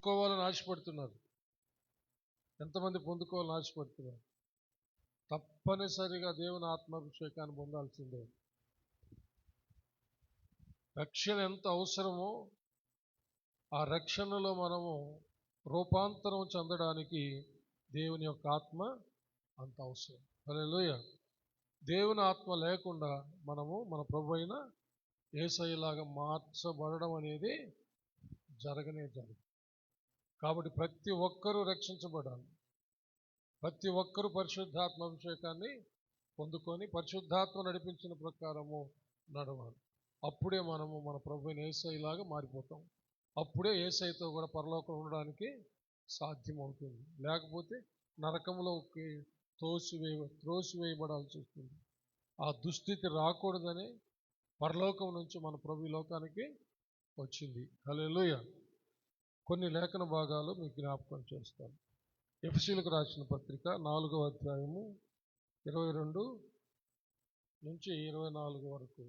పొందుకోవాలని ఆశపడుతున్నారు? ఎంతమంది పొందుకోవాలని ఆశపడుతున్నారు? తప్పనిసరిగా దేవుని ఆత్మాభిషేకాన్ని పొందాల్సిందే. రక్షణ ఎంత అవసరమో ఆ రక్షణలో మనము రూపాంతరం చెందడానికి దేవుని యొక్క ఆత్మ అంత అవసరం. హల్లెలూయా. దేవుని ఆత్మ లేకుండా మనము మన ప్రభు అయిన యేసయ్యలాగా మార్చబడడం అనేది జరగనే జరగదు. కాబట్టి ప్రతి ఒక్కరూ రక్షించబడాలి. ప్రతి ఒక్కరూ పరిశుద్ధాత్మ అభిషేకాన్ని పొందుకొని పరిశుద్ధాత్మ నడిపించిన ప్రకారము నడవాలి. అప్పుడే మనము మన ప్రభు అయిన యేసయ్యలాగా మారిపోతాం. అప్పుడే యేసయ్యతో కూడా పరలోకంలో ఉండడానికి సాధ్యమవుతుంది. లేకపోతే నరకంలోకి త్రోసివేయబడాల్సి వస్తుంది. ఆ దుస్థితి రాకూడదని పరలోకం నుంచి మన ప్రభు లోకానికి వచ్చింది. హల్లెలూయా. కొన్ని లేఖన భాగాలు మీకు జ్ఞాపకం చేస్తాను. ఎఫెసీయులకు రాసిన పత్రిక 4వ అధ్యాయము 22 నుంచి 24 వరకు.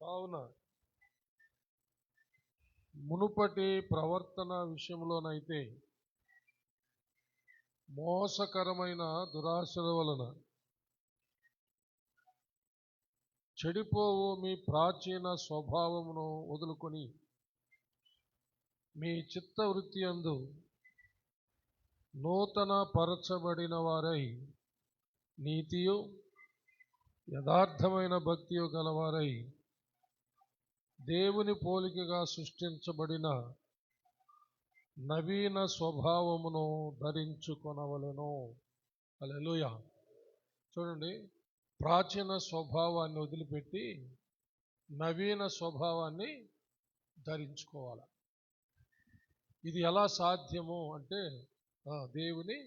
కావున మునుపటి ప్రవర్తన విషయంలోనైతే మోసకరమైన దురాశల వలన చెడిపోవు మీ ప్రాచీన స్వభావమును వదులుకొని మీ చిత్తవృత్తి యందు నూతన పరచబడిన వారై నీతియు యథార్థమైన భక్తియు గలవారై దేవుని పోలికగా సృష్టించబడిన నవీన స్వభావమును ధరించుకొనవలెను. హల్లెలూయా. చూడండి, ప్రాచీన స్వభావాన్ని వదిలిపెట్టి నవీన స్వభావాన్ని ధరించుకోవాలి. ఇది ఎలా సాధ్యము అంటే దేవుని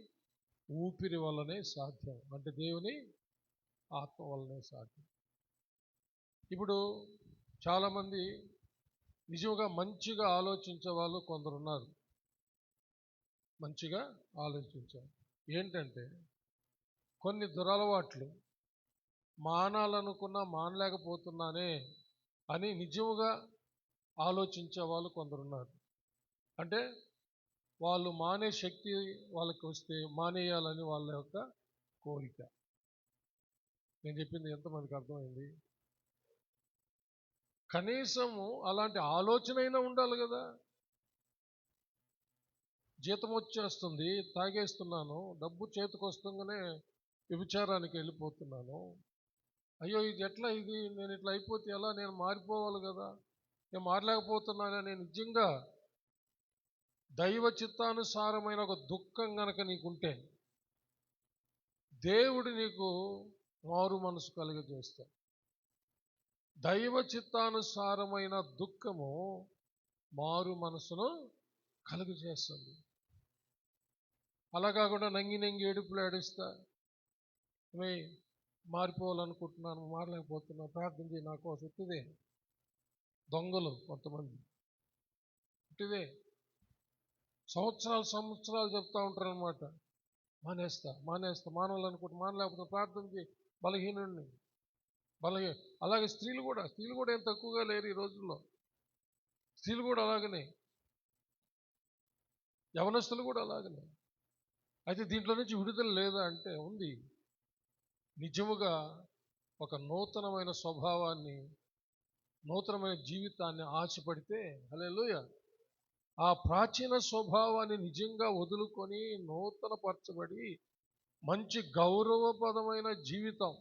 ఊపిరి వల్లనే సాధ్యం. అంటే దేవుని ఆత్మ వల్లనే సాధ్యం. ఇప్పుడు చాలామంది నిజంగా మంచిగా ఆలోచించే వాళ్ళు కొందరున్నారు. మంచిగా ఆలోచించారు. ఏంటంటే కొన్ని దురలవాట్లు మానాలనుకున్నా మానలేకపోతున్నానే అని నిజంగా ఆలోచించే వాళ్ళు కొందరున్నారు. అంటే వాళ్ళు మానే శక్తి వాళ్ళకి వస్తే మానేయాలని వాళ్ళ యొక్క కోరిక. నేను చెప్పింది ఎంతమందికి అర్థమైంది? కనీసము అలాంటి ఆలోచన అయినా ఉండాలి కదా. జీతం వచ్చేస్తుంది, తాగేస్తున్నాను, డబ్బు చేతికి వస్తుందనే వ్యభిచారానికి వెళ్ళిపోతున్నాను. అయ్యో ఇది ఎట్లా, ఇది నేను ఇట్లా అయిపోతే ఎలా, నేను మారిపోవాలి కదా, నేను మారలేకపోతున్నానని నేను నిజంగా దైవ చిత్తానుసారమైన ఒక దుఃఖం గనక నీకుంటే దేవుడు నీకు మారు మనసు కలుగజేస్తాడు. దైవ చిత్తానుసారమైన దుఃఖము మారు మనసును కలుగజేస్తుంది. అలా కాకుండా నంగి నంగి ఏడుపులు ఏడుస్తా మారిపోవాలనుకుంటున్నాను, మారలేకపోతున్నాను, ప్రార్థన చేయి నా కోసం. ఇట్టిదే దొంగలు కొంతమంది, ఇట్టిదే సంవత్సరాలు చెప్తా ఉంటారు అనమాట. మానేస్తా మానాలనుకుంటా, మానలేకపోతే ప్రార్థన చేయి, బలహీనుడిని. అలాగే స్త్రీలు కూడా ఏం తక్కువగా లేరు ఈ రోజుల్లో. స్త్రీలు కూడా అలాగనే, యవనస్తులు కూడా అలాగనే. అయితే దీంట్లో నుంచి విడుదల లేదా అంటే ఉంది. నిజముగా ఒక నూతనమైన స్వభావాన్ని, నూతనమైన జీవితాన్ని ఆశపడితే, హల్లెలూయా, ఆ ప్రాచీన స్వభావాన్ని నిజంగా వదులుకొని నూతన పరచబడి మంచి గౌరవప్రదమైన జీవితం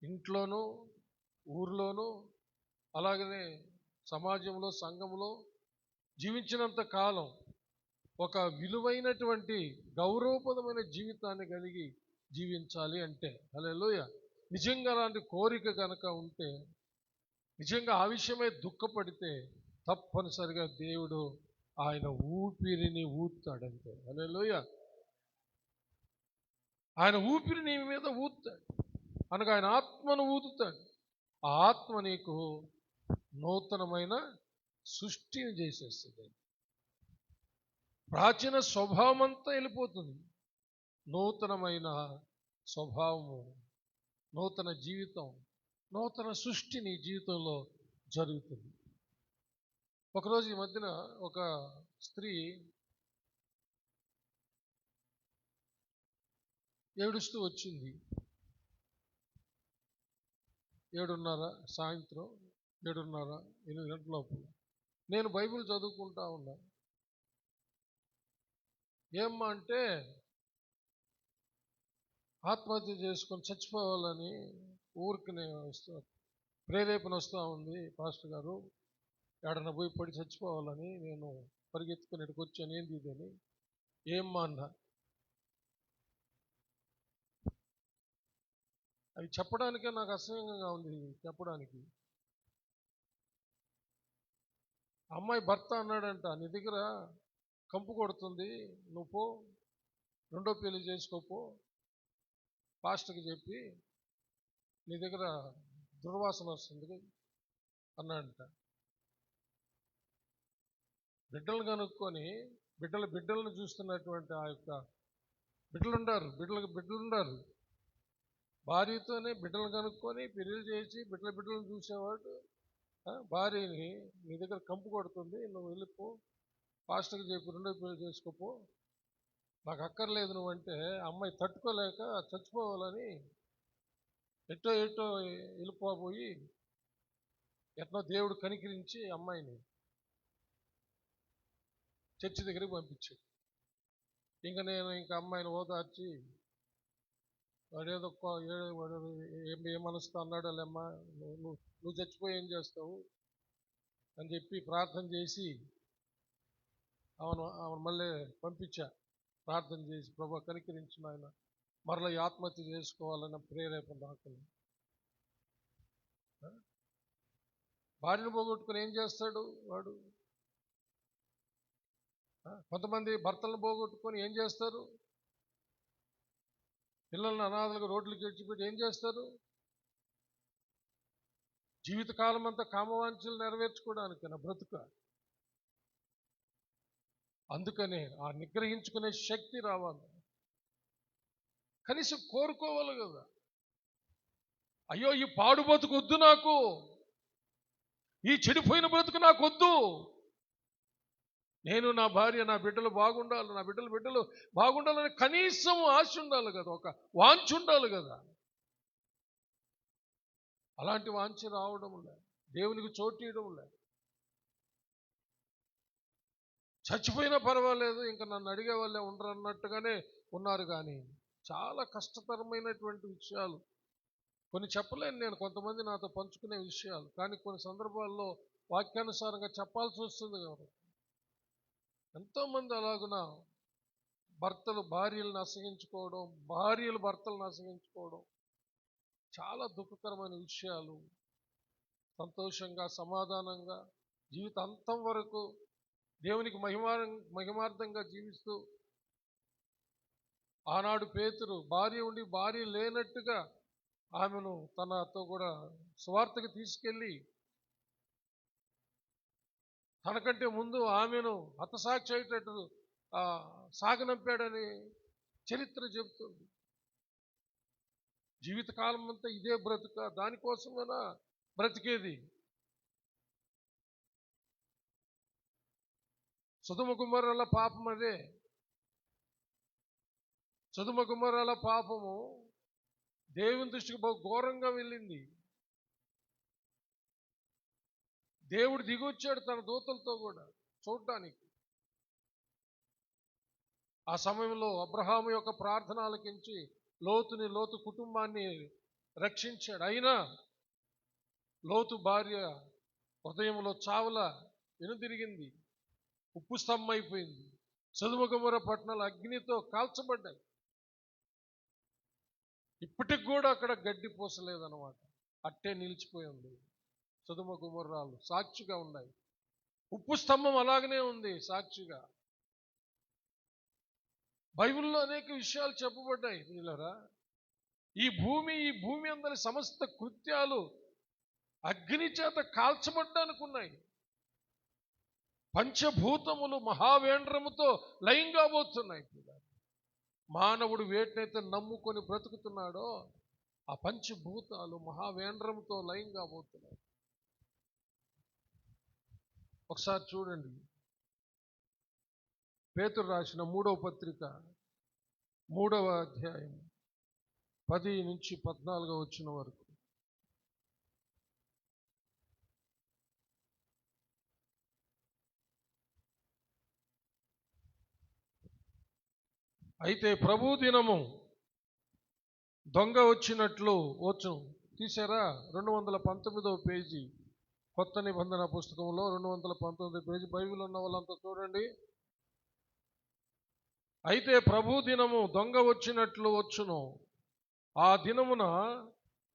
ఇంట్లోనూ ఊర్లోనూ అలాగనే సమాజంలో సంఘంలో జీవించినంత కాలం ఒక విలువైనటువంటి గౌరవప్రదమైన జీవితాన్ని కలిగి జీవించాలి అంటే, హల్లెలూయా, నిజంగా అలాంటి కోరిక కనుక ఉంటే, నిజంగా ఆ విషయమై దుఃఖపడితే తప్పనిసరిగా దేవుడు ఆయన ఊపిరిని ఊతాడంతే. హల్లెలూయా. ఆయన ఊపిరి నీ మీద ఊతాడు అనగా ఆయన ఆత్మను ఊదుతాడు. ఆ ఆత్మ నీకు నూతనమైన సృష్టిని చేసేస్తుంది. ప్రాచీన స్వభావం అంతా వెళ్ళిపోతుంది. నూతనమైన స్వభావము, నూతన జీవితం, నూతన సృష్టి నీ జీవితంలో జరుగుతుంది. ఒకరోజు ఈ మధ్యన ఒక స్త్రీ ఏడుస్తూ వచ్చింది. 7:30 సాయంత్రం 7:30 8 గంటల లోపు. నేను బైబిల్ చదువుకుంటా ఉన్నా. ఏమ్మా అంటే ఆత్మహత్య చేసుకొని చచ్చిపోవాలని ఊరికి ప్రేరేపణ వస్తూ ఉంది పాస్టర్ గారు, ఏడన్నా పోయి పడి చచ్చిపోవాలని నేను పరిగెత్తుకుని ఇక్కడికి వచ్చాను, ఏంది ఇదని. ఏమ్మా అన్న, అవి చెప్పడానికే నాకు అసహ్యంగా ఉంది చెప్పడానికి. అమ్మాయి భర్త అన్నాడంట, నీ దగ్గర కంపు కొడుతుంది, నువ్వు పో, రెండో పెళ్లి చేసుకోపో, పాస్టర్కి చెప్పి నీ దగ్గర దుర్వాసన వస్తుంది అన్నాడంట. బిడ్డలు కనుక్కొని బిడ్డలను చూస్తున్నటువంటి ఆ యొక్క బిడ్డలుండారు భార్యతోనే బిడ్డలు కనుక్కొని పెళ్ళిళ్ళు చేసి బిడ్డలను చూసేవాడు భార్యని, నీ దగ్గర కంపు కొడుతుంది, నువ్వు వెళ్ళిపో, పాస్టర్కి చెప్పి రెండో పెళ్లి చేసుకోపో, నాకు అక్కర్లేదు నువ్వంటే అమ్మాయి తట్టుకోలేక చచ్చిపోవాలని ఎటో వెళ్ళిపోయి ఎట్నో దేవుడు కనికరించి అమ్మాయిని చర్చి దగ్గరికి పంపించాడు. నేను అమ్మాయిని ఓదార్చి, వాడేదో ఏ మనసుతో అన్నాడోలేమ్మా, నువ్వు చచ్చిపోయి ఏం చేస్తావు అని చెప్పి ప్రార్థన చేసి ఆమెను మళ్ళీ పంపించా. ప్రార్థన చేసి, ప్రభు కనికరించిన ఆయన మరలా ఆత్మహత్య చేసుకోవాలన్న ప్రేరేపణ రాకుండా. భార్యను పోగొట్టుకుని ఏం చేస్తాడు వాడు? కొంతమంది భర్తలను పోగొట్టుకొని ఏం చేస్తారు? పిల్లలను అనాథలుగా రోడ్లకు విడిచిపెట్టి ఏం చేస్తారు? జీవితకాలం అంతా కామవాంఛలు నెరవేర్చుకోవడానికి నా బ్రతుక. అందుకనే ఆ నిగ్రహించుకునే శక్తి రావాలి. కనీసం కోరుకోవాలి కదా, అయ్యో ఈ పాడు బతుకు వద్దు, నాకు ఈ చెడిపోయిన బ్రతుకు నాకు వద్దు, నేను నా భార్య నా బిడ్డలు బాగుండాలి, నా బిడ్డలు బాగుండాలని కనీసం ఆశ ఉండాలి కదా, ఒక వాంఛ ఉండాలి కదా. అలాంటి వాంఛ రావడం లే, దేవునికి చోటీయడం లే. చచ్చిపోయినా పర్వాలేదు, ఇంకా నన్ను అడిగే వాళ్ళే ఉండరు అన్నట్టుగానే ఉన్నారు. కానీ చాలా కష్టతరమైనటువంటి విషయాలు కొన్ని చెప్పలేను నేను, కొంతమంది నాతో పంచుకునే విషయాలు, కానీ కొన్ని సందర్భాల్లో వాక్యానుసారంగా చెప్పాల్సి వస్తుంది కాబట్టి. ఎంతోమంది అలాగున భర్తలు భార్యలను అసహించుకోవడం, భార్యలు భర్తలను అసహించుకోవడం చాలా దుఃఖకరమైన విషయాలు. సంతోషంగా సమాధానంగా జీవితాంతం వరకు దేవునికి మహిమార్థంగా జీవిస్తూ, ఆనాడు పేతురు భార్య ఉండి భార్య లేనట్టుగా ఆమెను తనతో కూడా సువార్తకి తీసుకెళ్ళి తనకంటే ముందు ఆమెను హతసాక్షి అయ్యేటట్టు సాగనంపాడని చరిత్ర చెబుతుంది. జీవితకాలం అంతా ఇదే బ్రతుక, దానికోసమైనా బ్రతికేది. సొదొమ గొమొర్రాల పాపం అదే. సొదొమ గొమొర్రాల పాపము దేవుని దృష్టికి బహు ఘోరంగా వెళ్ళింది. దేవుడు దిగొచ్చాడు తన దూతలతో కూడా చూడటానికి. ఆ సమయంలో అబ్రహాము యొక్క ప్రార్థన ఆలకించి లోతు కుటుంబాన్ని రక్షించాడు. అయినా లోతు భార్య హృదయంలో చావల వెనుదిరిగింది, ఉప్పు స్తంభం అయిపోయింది. సొదొమ గొమొర్రా పట్టణాలు అగ్నితో కాల్చబడ్డాయి. ఇప్పటికి కూడా అక్కడ గడ్డి పూసలేదన్నమాట, అట్టే నిలిచిపోయింది. సొదొమ గొమొర్రాలు సాక్షిగా ఉన్నాయి, ఉప్పు స్తంభం అలాగనే ఉంది సాక్షిగా. బైబిల్లో అనేక విషయాలు చెప్పబడ్డాయి. వీళ్ళరా, ఈ భూమి అందరి సమస్త కృత్యాలు అగ్ని చేత కాల్చబడ్డానికి ఉన్నాయి. పంచభూతములు మహావేంద్రముతో లయం కాబోతున్నాయి. మానవుడు వేటినైతే నమ్ముకొని బ్రతుకుతున్నాడో ఆ పంచభూతాలు మహావేంద్రంతో లయం కాబోతున్నాయి. ఒకసారి చూడండి, పేతురు రాసిన 3వ పత్రిక 3వ అధ్యాయం 10 నుంచి 14 వచ్చిన వరకు. అయితే ప్రభు దినము దొంగ వచ్చినట్లు వచ్చును. తీసారా? 219వ పేజీ, కొత్త నిబంధన పుస్తకంలో 219వ పేజీ. బైబిల్ ఉన్న వాళ్ళంతా చూడండి. అయితే ప్రభు దినము దొంగ వచ్చినట్లు వచ్చును. ఆ దినమున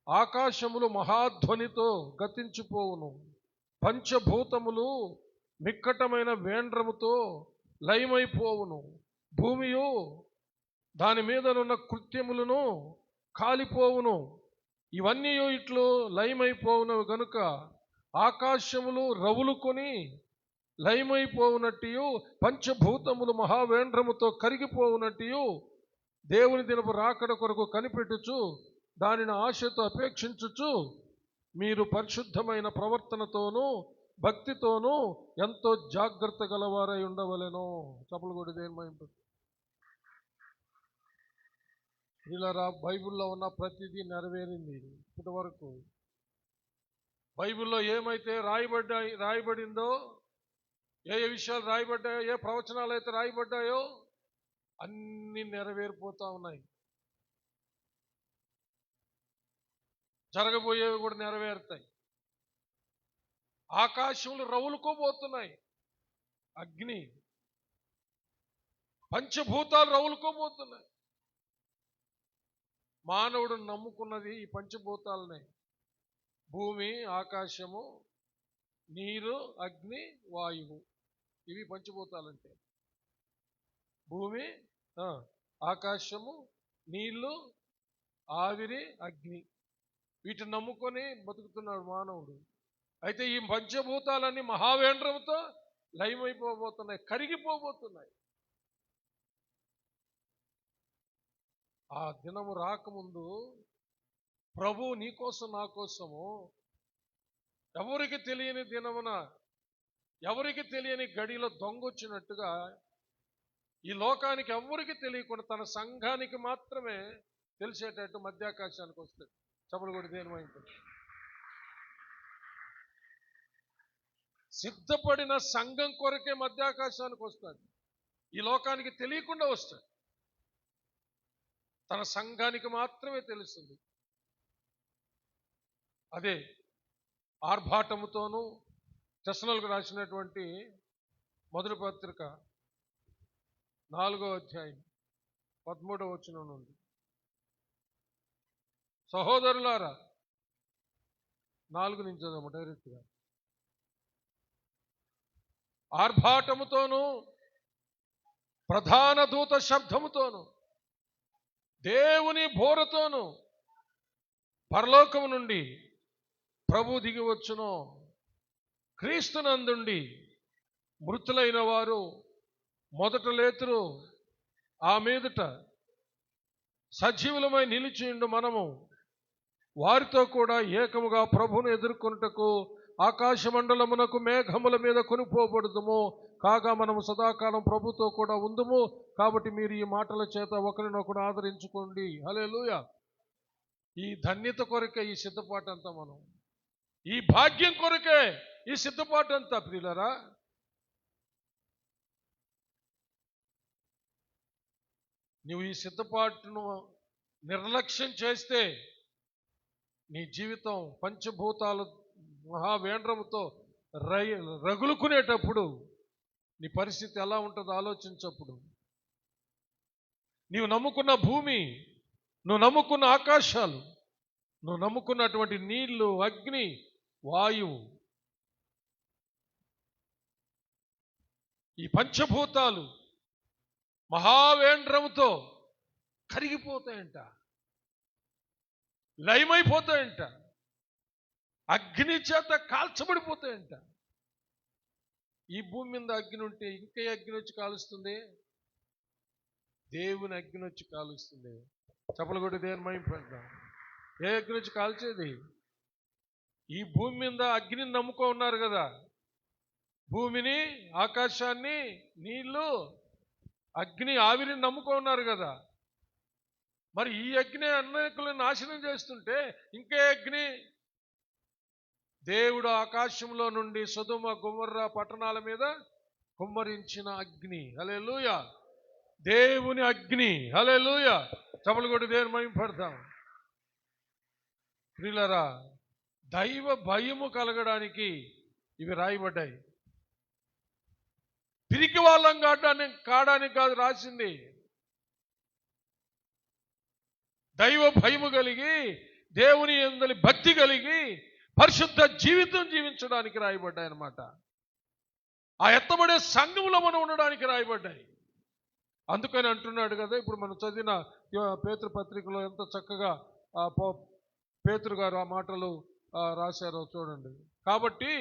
ఆకాశములు మహాధ్వనితో గతించిపోవును, పంచభూతములు మిక్కటమైన వేండ్రముతో లయమైపోవును, భూమియు దాని మీదనున్న కృత్యములను కాలిపోవును. ఇవన్నీ ఇట్లు లయమైపోవును గనుక ఆకాశములు రవులుకొని లయమైపోవునట్టు, పంచభూతములు మహావేంద్రముతో కరిగిపోవునట్టు దేవుని దినపు రాకడ కొరకు కనిపెట్టుచు దానిని ఆశతో అపేక్షించుచు మీరు పరిశుద్ధమైన ప్రవర్తనతోనూ భక్తితోనూ ఎంతో జాగ్రత్త గలవారై ఉండవలెను. చప్పలు కొడి దేవుని మహిమ. ఇలా బైబిల్లో ఉన్న ప్రతిదీ నెరవేరింది ఇప్పటి వరకు. బైబిల్లో ఏమైతే రాయబడిందో, ఏ విషయాలు రాయబడ్డాయో, ఏ ప్రవచనాలు అయితే రాయబడ్డాయో అన్నీ నెరవేరిపోతూ ఉన్నాయి. జరగబోయేవి కూడా నెరవేరుతాయి. ఆకాశములు రవులుకోబోతున్నాయి, అగ్ని, పంచభూతాలు రవులుకోబోతున్నాయి. మానవుడు నమ్ముకున్నది ఈ పంచభూతాలనే: భూమి, ఆకాశము, నీరు, అగ్ని, వాయువు. ఇవి పంచభూతాలంటే. భూమి, ఆకాశము, నీళ్లు, ఆవిరి, అగ్ని. వీటిని నమ్ముకొని బతుకుతున్నాడు మానవుడు. అయితే ఈ పంచభూతాలన్నీ మహావేంద్రంతో లయమైపోబోతున్నాయి, కరిగిపోబోతున్నాయి. ఆ దినము రాకముందు ప్రభు నీ కోసం నా కోసము ఎవరికి తెలియని దినమున, ఎవరికి తెలియని గడిలో దొంగొచ్చినట్టుగా ఈ లోకానికి ఎవరికి తెలియకుండా తన సంఘానికి మాత్రమే తెలిసేటట్టు మధ్యాకాశానికి వస్తుంది. చప్పలు కొడి దేని వైపు. సిద్ధపడిన సంఘం కొరకే మధ్యాకాశానికి వస్తుంది. ఈ లోకానికి తెలియకుండా వస్తుంది. తన సంఘానికి మాత్రమే తెలుస్తుంది. అదే ఆర్భాటముతోనూ తెస్సలోనికీయులకు రాసినటువంటి మొదటి పత్రిక 4వ అధ్యాయం 13వ వచనం నుండి, సహోదరులారా, 4 నుంచి చదవము డైరెక్ట్గా. ఆర్భాటముతోనూ ప్రధాన దూత శబ్దముతోనూ దేవుని బోరతోనూ పరలోకము నుండి ప్రభు దిగి వచ్చును. క్రీస్తునందుండి మృతులైన వారు మొదట లేతురు. ఆ మీదట సజీవులమై నిలిచియుండు మనము వారితో కూడా ఏకముగా ప్రభువును ఎదుర్కొనుటకు ఆకాశ మండలమునకు మేఘముల మీద కొనిపోబడుదుము. కాగా మనము సదాకాలం ప్రభుతో కూడా ఉందుము. కాబట్టి మీరు ఈ మాటల చేత ఒకరినొకరు ఆదరించుకోండి. హల్లెలూయా. ఈ ధన్యత కొరకే ఈ సిద్ధపాటు అంతా, మనం ఈ భాగ్యం కొరకే ఈ సిద్ధపాటు అంతా. ప్రియులారా, నువ్వు ఈ సిద్ధపాటును నిర్లక్ష్యం చేస్తే నీ జీవితం పంచభూతాలు మహావేంద్రముతో రగులుకునేటప్పుడు నీ పరిస్థితి ఎలా ఉంటుందో ఆలోచించప్పుడు. నీవు నమ్ముకున్న భూమి, నువ్వు నమ్ముకున్న ఆకాశాలు, నువ్వు నమ్ముకున్నటువంటి నీళ్లు, అగ్ని, వాయువు, ఈ పంచభూతాలు మహావేంద్రముతో కరిగిపోతాయంట, లయమైపోతాయంట, అగ్ని చేత కాల్చబడిపోతాయంట. ఈ భూమి మీద అగ్ని ఉంటే ఇంకా అగ్ని వచ్చి కాలుస్తుంది? దేవుని అగ్ని వచ్చి కాలుస్తుంది. చప్పలు కొట్టి దేవుని మహిమ. ఏ అగ్ని వచ్చి కాల్చేది? ఈ భూమి మీద అగ్నిని నమ్ముకో ఉన్నారు కదా, భూమిని, ఆకాశాన్ని, నీళ్లు, అగ్ని, ఆవిరిని నమ్ముకున్నారు కదా. మరి ఈ అగ్ని అనేకులను నాశనం చేస్తుంటే ఇంకే అగ్ని? దేవుడు ఆకాశంలో నుండి సొదొమ గొమొర్రా పట్టణాల మీద కుమ్మరించిన అగ్ని. హల్లెలూయా. దేవుని అగ్ని. హల్లెలూయా. చప్పలు కొట్టి దేవుని మహిమపడతాం. ప్రియులారా, దైవ భయము కలగడానికి ఇవి రాయబడ్డాయి. పిరికి వాళ్ళం కాడానికి కాదు రాసింది. దైవ భయము కలిగి, దేవుని యందలి భక్తి కలిగి, పరిశుద్ధ జీవితం జీవించడానికి రాయబడ్డాయి అన్నమాట. ఆ ఎత్తబడే సంఘంలో మనం ఉండడానికి రాయబడ్డాయి. అందుకని అంటున్నాడు కదా, ఇప్పుడు మనం చదివిన పేతురు పత్రికలో ఎంత చక్కగా పేతురు గారు ఆ మాటలు రాశారో చూడండి. కాబట్టి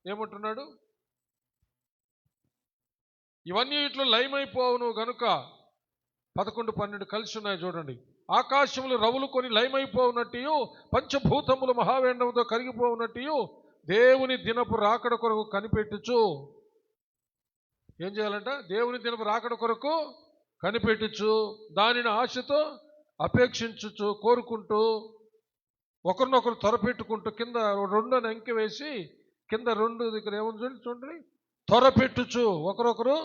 ఏమంటున్నాడు? ఇవన్నీ ఇట్లు లయమైపోవును గనుక 11, 12 కలిసి ఉన్నాయి చూడండి. ఆకాశములు రవులు కొని లయమైపోవునట్టు, పంచభూతములు మహావేండంతో కరిగిపోవునట్టు దేవుని దినపు రాకడ కొరకు కనిపెట్టుచు. ఏం చేయాలంట? దేవుని దినపు రాకడ కొరకు కనిపెట్టుచు, దానిని ఆశతో అపేక్షించుచు, కోరుకుంటూ, ఒకరినొకరు త్వరపెట్టుకుంటూ, కింద 2 అని అంకె వేసి కింద 2 దగ్గర ఏముంది చూడండి, త్వరపెట్టుచు, ఒకరొకరు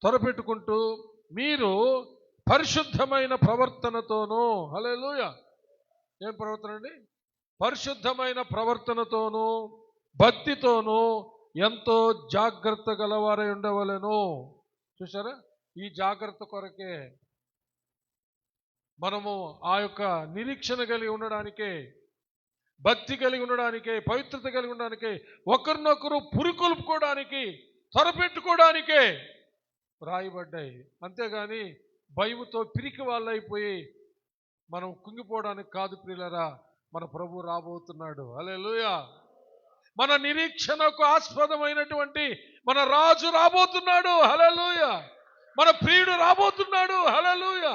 త్వరపెట్టుకుంటూ, మీరు పరిశుద్ధమైన ప్రవర్తనతోనూ, హల్లెలూయా, ఏం ప్రవర్తన అండి? పరిశుద్ధమైన ప్రవర్తనతోనూ భక్తితోనూ ఎంతో జాగ్రత్త గలవారై ఉండవలెను. చూసారా? ఈ జాగ్రత్త కొరకే మనము ఆ యొక్క నిరీక్షణ కలిగి ఉండడానికే, భక్తి కలిగి ఉండడానికే, పవిత్రత కలిగి ఉండడానికే, ఒకరినొకరు పురికొల్పుకోవడానికి, త్వరపెట్టుకోవడానికే రాయబడ్డాయి. అంతేగాని భయముతో పిరికి వాళ్ళైపోయి మనం కుంగిపోవడానికి కాదు. ప్రియులారా, మన ప్రభు రాబోతున్నాడు. హల్లెలూయా. మన నిరీక్షణకు ఆస్పదమైనటువంటి మన రాజు రాబోతున్నాడు. హల్లెలూయా. మన ప్రియుడు రాబోతున్నాడు. హల్లెలూయా.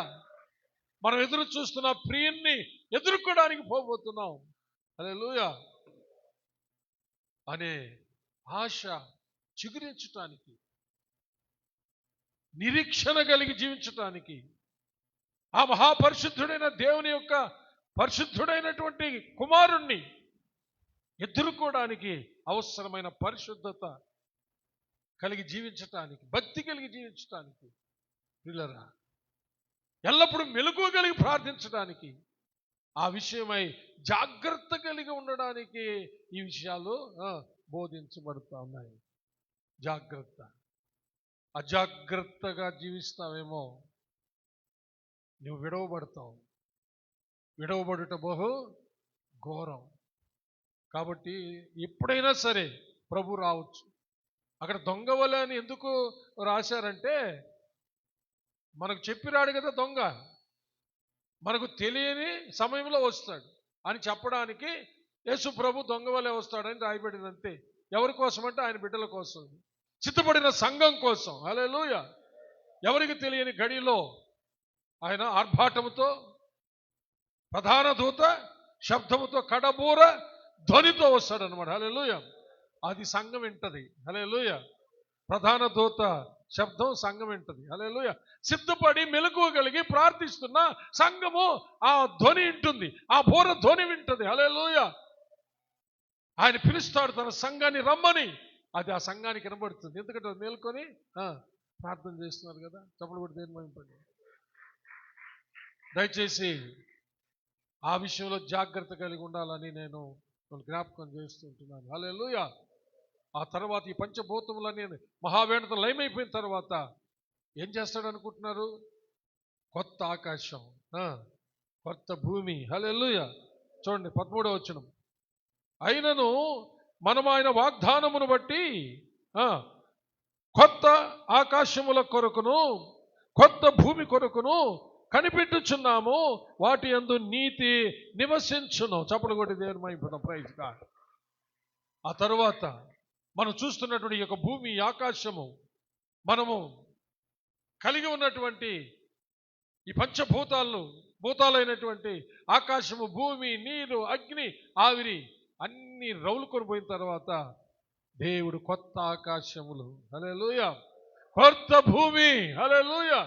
మనం ఎదురు చూస్తున్న ప్రియుణ్ణి ఎదుర్కోవడానికి పోబోతున్నాం. హల్లెలూయా అనే ఆశ చిగురించటానికి, నిరీక్షణ కలిగి జీవించటానికి, ఆ మహాపరిశుద్ధుడైన దేవుని యొక్క పరిశుద్ధుడైనటువంటి కుమారుణ్ణి ఎదుర్కోవడానికి అవసరమైన పరిశుద్ధత కలిగి జీవించటానికి, భక్తి కలిగి జీవించటానికి, పిల్లరా ఎల్లప్పుడూ మెలకువ కలిగి ప్రార్థించడానికి, ఆ విషయమై జాగ్రత్త కలిగి ఉండడానికి ఈ విషయాలు బోధించబడుతూ ఉన్నాయి. జాగ్రత్త. అజాగ్రత్తగా జీవిస్తావేమో నువ్వు విడవబడతావు. విడవబడుట బహు ఘోరం. కాబట్టి ఎప్పుడైనా సరే ప్రభు రావచ్చు. అక్కడ దొంగవలే అని ఎందుకు రాశారంటే, మనకు చెప్పిరాడు కదా దొంగ, మనకు తెలియని సమయంలో వస్తాడు అని చెప్పడానికి యేసు ప్రభు దొంగవలే వస్తాడని రాయబడింది. అంతే. ఎవరి కోసం అంటే ఆయన బిడ్డల కోసం, చిత్తపడిన సంఘం కోసం. హల్లెలూయా. ఎవరికి తెలియని గడిలో ఆయన ఆర్భాటముతో, ప్రధాన దూత శబ్దముతో, కడబూర ధ్వనితో వస్తాడనమాట. హల్లెలూయా. అది సంఘం వింటది. హల్లెలూయా. ప్రధాన దూత శబ్దం సంఘం వింటది. హల్లెలూయా. సిద్ధపడి మెలకువగలిగి ప్రార్థిస్తున్న సంఘము ఆ ధ్వని వింటుంది, ఆ బూర ధ్వని వింటది. హల్లెలూయా. ఆయన పిలుస్తాడు తన సంఘాన్ని రమ్మని. అది ఆ సంఘానికి వినబడుతుంది. ఎందుకంటే మేల్కొని ప్రార్థన చేస్తున్నారు కదా. చప్పలు కొట్టి దేని మహిమపడి. దయచేసి ఆ విషయంలో జాగ్రత్త కలిగి ఉండాలని నేను జ్ఞాపకం చేస్తుంటున్నాను. హల్లెలూయా. ఆ తర్వాత ఈ పంచభూతములన్నీ మహావేణత లయమైపోయిన తర్వాత ఏం చేస్తాడు అనుకుంటున్నారు? కొత్త ఆకాశం, కొత్త భూమి. హల్లెలూయా. చూడండి 13వ వచనం. అయినను మనం ఆయన వాగ్దానమును బట్టి కొత్త ఆకాశముల కొరకును కొత్త భూమి కొరకును కనిపెట్టుచున్నాము, వాటి యందు నీతి నివసించును. చప్పలు కొట్టి దేవుని మహిమ. Praise God. ఆ తరువాత మనం చూస్తున్నటువంటి ఈ యొక్క భూమి, ఆకాశము, మనము కలిగి ఉన్నటువంటి ఈ భూతాలైనటువంటి ఆకాశము, భూమి, నీరు, అగ్ని, ఆవిరి అన్ని రౌలుకొని పోయిన తర్వాత దేవుడు కొత్త ఆకాశములు, హల్లెలూయా, కొత్త భూమి, హల్లెలూయా,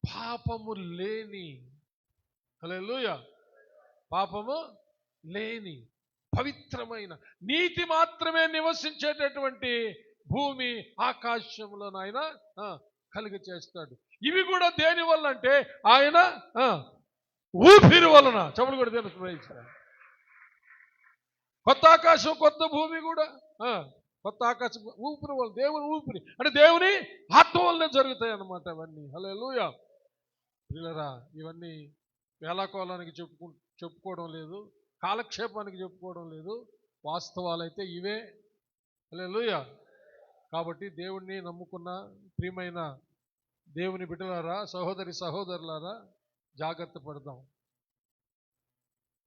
పాపము లేని, హల్లెలూయా, పాపము లేని పవిత్రమైన నీతి మాత్రమే నివసించేటటువంటి భూమి ఆకాశంలో ఆయన కలుగ చేస్తాడు. ఇవి కూడా దేని వల్ల అంటే ఆయన ఊపిరి వలన. చెవులు కూడా తెలుసు. కొత్త ఆకాశం కొత్త భూమి కూడా కొత్త ఆకాశం ఊపిరి వల్ల, దేవుని ఊపిరి అంటే దేవుని ఆత్మ వల్లనే జరుగుతాయి అన్నమాట అవన్నీ. హల్లెలూయా. పిల్లరా, ఇవన్నీ వేళాకోలానికి చెప్పుకోవడం లేదు, కాలక్షేపానికి చెప్పుకోవడం లేదు, వాస్తవాలైతే ఇవే. హల్లెలూయా. కాబట్టి దేవుణ్ణి నమ్ముకున్న ప్రియమైన దేవుని బిడ్డలారా, సహోదరి సహోదరులారా, జాగ్రత్త పడదాం.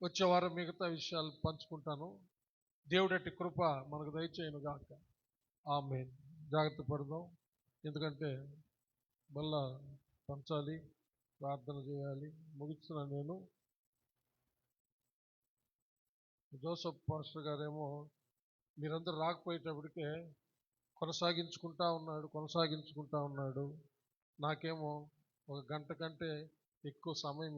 వచ్చే వారం మిగతా విషయాలు పంచుకుంటాను. దేవుడటి కృప మనకు దయచేయను గాక. ఆమేన్. జాగ్రత్త పడదాం. ఎందుకంటే మళ్ళా పంచాలి, ప్రార్థన చేయాలి. ముగిస్తున్నాను నేను. జోసఫ్ పాస్టర్ గారేమో మీరందరూ రాకపోయేటప్పటికే కొనసాగించుకుంటా ఉన్నాడు. నాకేమో ఒక గంట కంటే ఎక్కువ సమయం